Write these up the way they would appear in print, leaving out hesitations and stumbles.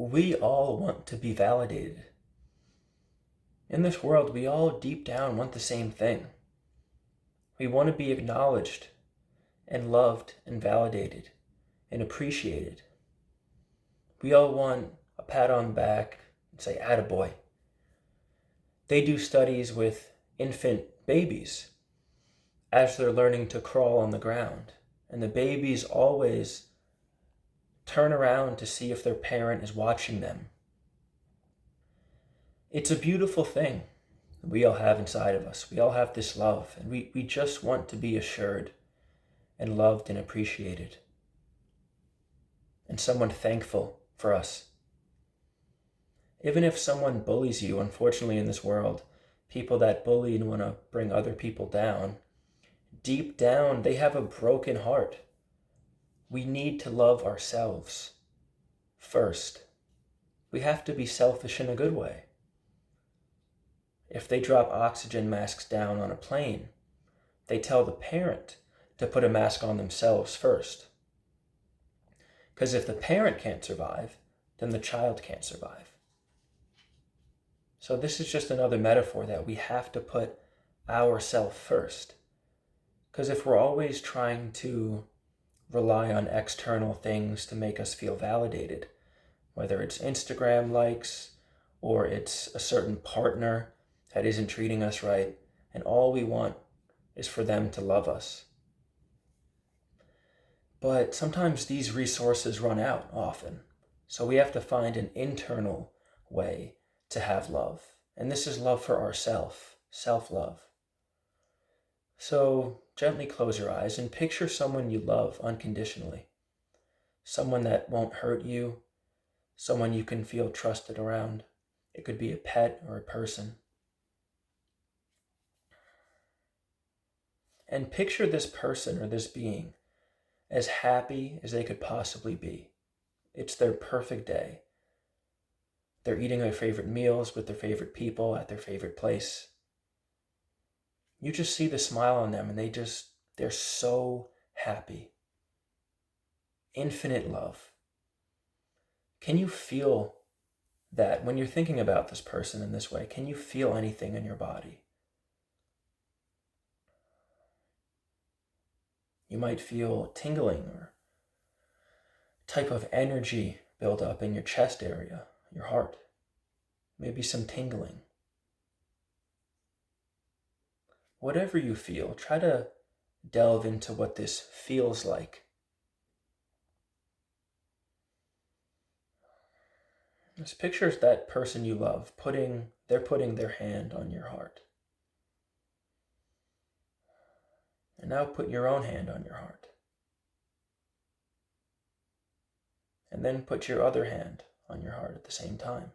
We all want to be validated. In this world, we all deep down want the same thing. We want to be acknowledged and loved and validated and appreciated. We all want a pat on the back and say, attaboy. They do studies with infant babies as they're learning to crawl on the ground. And the babies always turn around to see if their parent is watching them. It's a beautiful thing we all have inside of us. We all have this love, and we just want to be assured and loved and appreciated. And someone thankful for us. Even if someone bullies you, unfortunately in this world, people that bully and want to bring other people down, deep down they have a broken heart. We need to love ourselves first. We have to be selfish in a good way. If they drop oxygen masks down on a plane, they tell the parent to put a mask on themselves first. Because if the parent can't survive, then the child can't survive. So this is just another metaphor that we have to put ourselves first. Because if we're always trying to rely on external things to make us feel validated, whether it's Instagram likes or it's a certain partner that isn't treating us right, and all we want is for them to love us. But sometimes these resources run out often, so we have to find an internal way to have love. And this is love for ourselves, self-love. So gently close your eyes and picture someone you love unconditionally. Someone that won't hurt you, someone you can feel trusted around. It could be a pet or a person. And picture this person or this being as happy as they could possibly be. It's their perfect day. They're eating their favorite meals with their favorite people at their favorite place. You just see the smile on them and they're so happy. Infinite love. Can you feel that when you're thinking about this person in this way? Can you feel anything in your body? You might feel tingling or type of energy build up in your chest area, your heart. Maybe some tingling. Whatever you feel, try to delve into what this feels like. Just picture that person you love they're putting their hand on your heart. And now put your own hand on your heart. And then put your other hand on your heart at the same time.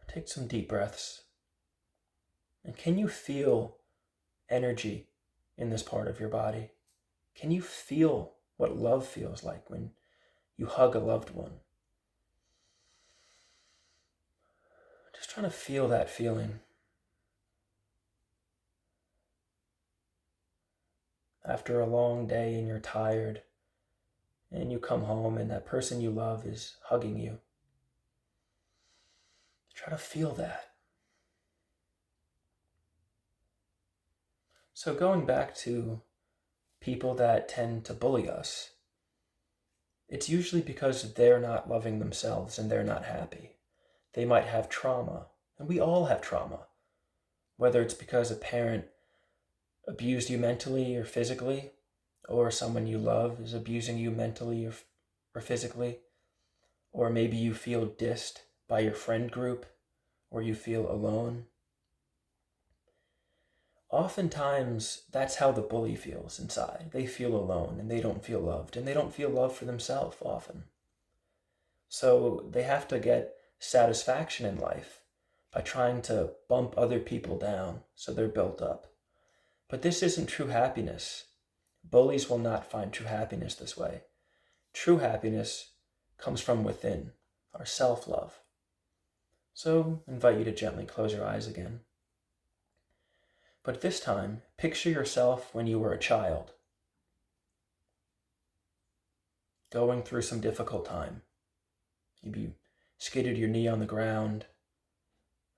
Take some deep breaths. And can you feel energy in this part of your body? Can you feel what love feels like when you hug a loved one? Just trying to feel that feeling. After a long day and you're tired, and you come home and that person you love is hugging you. Try to feel that. So going back to people that tend to bully us, it's usually because they're not loving themselves and they're not happy. They might have trauma, and we all have trauma. Whether it's because a parent abused you mentally or physically, or someone you love is abusing you mentally or physically, or maybe you feel dissed by your friend group, or you feel alone. Oftentimes, that's how the bully feels inside. They feel alone and they don't feel loved, and they don't feel love for themselves often. So they have to get satisfaction in life by trying to bump other people down so they're built up. But this isn't true happiness. Bullies will not find true happiness this way. True happiness comes from within, our self-love. So I invite you to gently close your eyes again. But this time, picture yourself when you were a child. going through some difficult time. Maybe you skidded your knee on the ground,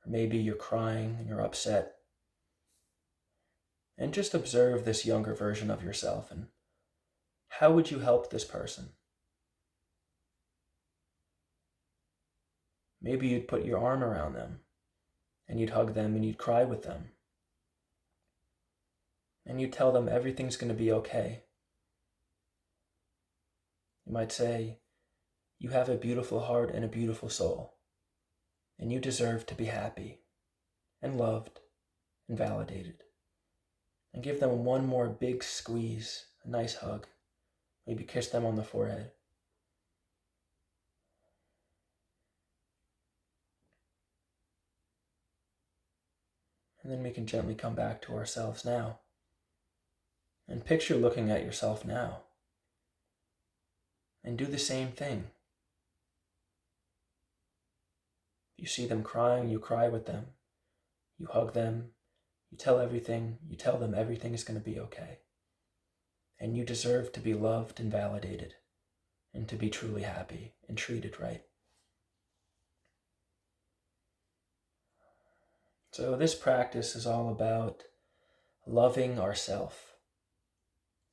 or maybe you're crying and you're upset. And just observe this younger version of yourself and how would you help this person? Maybe you'd put your arm around them and you'd hug them and you'd cry with them. And you'd tell them everything's going to be okay. You might say, you have a beautiful heart and a beautiful soul, and you deserve to be happy and loved and validated. And give them one more big squeeze, a nice hug. Maybe kiss them on the forehead. And then we can gently come back to ourselves now. And picture looking at yourself now. And do the same thing. If you see them crying, you cry with them. You hug them. You tell them everything is going to be okay. And you deserve to be loved and validated and to be truly happy and treated right. So this practice is all about loving ourselves.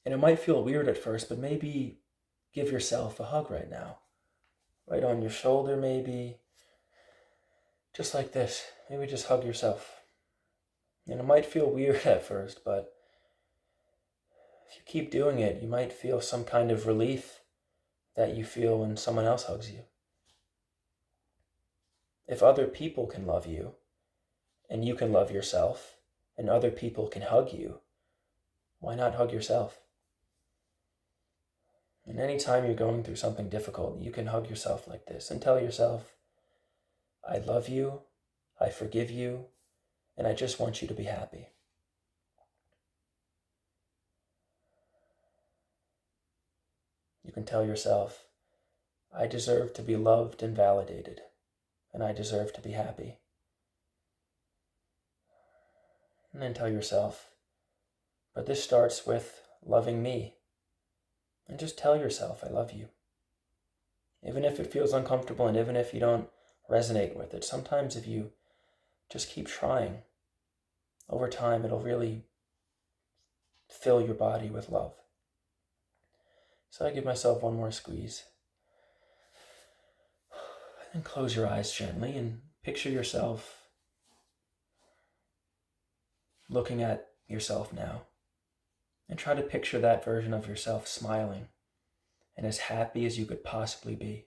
And it might feel weird at first, but maybe give yourself a hug right now. Right on your shoulder maybe. Just like this. Maybe just hug yourself. And it might feel weird at first, but if you keep doing it, you might feel some kind of relief that you feel when someone else hugs you. If other people can love you, and you can love yourself, and other people can hug you, why not hug yourself? And anytime you're going through something difficult, you can hug yourself like this and tell yourself, I love you, I forgive you, and I just want you to be happy. You can tell yourself, I deserve to be loved and validated, and I deserve to be happy. And then tell yourself, but this starts with loving me. And just tell yourself, I love you. Even if it feels uncomfortable and even if you don't resonate with it, sometimes if you just keep trying, over time it'll really fill your body with love. So I give myself one more squeeze. And close your eyes gently and picture yourself looking at yourself now. And try to picture that version of yourself smiling and as happy as you could possibly be.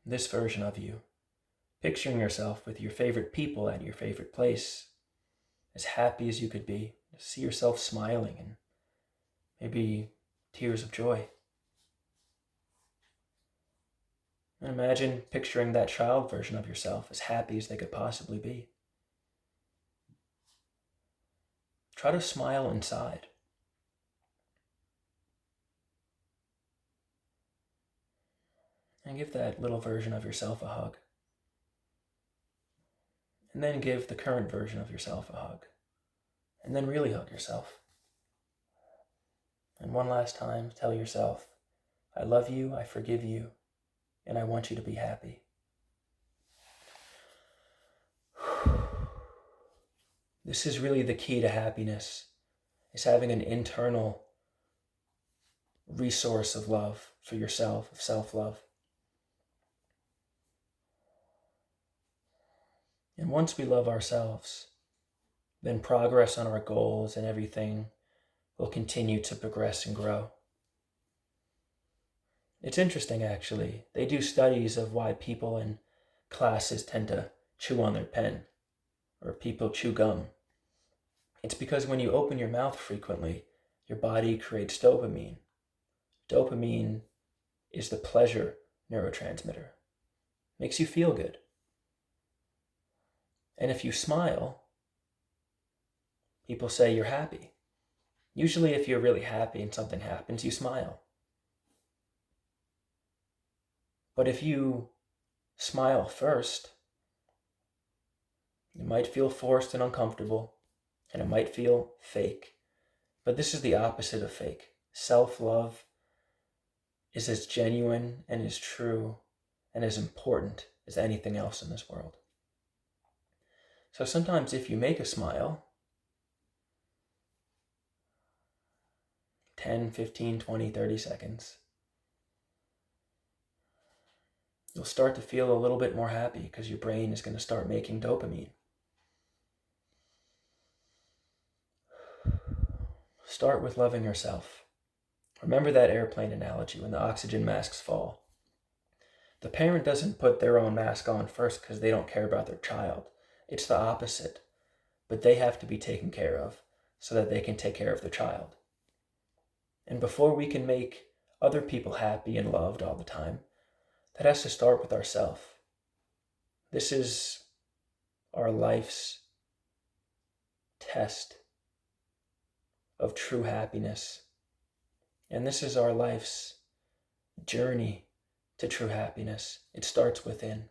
This version of you, picturing yourself with your favorite people at your favorite place, as happy as you could be. See yourself smiling and maybe tears of joy. And imagine picturing that child version of yourself as happy as they could possibly be. Try to smile inside. And give that little version of yourself a hug. And then give the current version of yourself a hug. And then really hug yourself. And one last time, tell yourself, I love you, I forgive you, and I want you to be happy. This is really the key to happiness, is having an internal resource of love for yourself, of self-love. And once we love ourselves, then progress on our goals and everything will continue to progress and grow. It's interesting, actually. They do studies of why people in classes tend to chew on their pen, or people chew gum. It's because when you open your mouth frequently, your body creates dopamine. Dopamine is the pleasure neurotransmitter. Makes you feel good. And if you smile, people say you're happy. Usually if you're really happy and something happens, you smile. But if you smile first, you might feel forced and uncomfortable, and it might feel fake. But this is the opposite of fake. Self-love is as genuine and as true and as important as anything else in this world. So sometimes if you make a smile, 10, 15, 20, 30 seconds, you'll start to feel a little bit more happy because your brain is going to start making dopamine. Start with loving yourself. Remember that airplane analogy when the oxygen masks fall. The parent doesn't put their own mask on first because they don't care about their child. It's the opposite. But they have to be taken care of so that they can take care of their child. And before we can make other people happy and loved all the time, that has to start with ourselves. This is our life's test of true happiness. And this is our life's journey to true happiness. It starts within.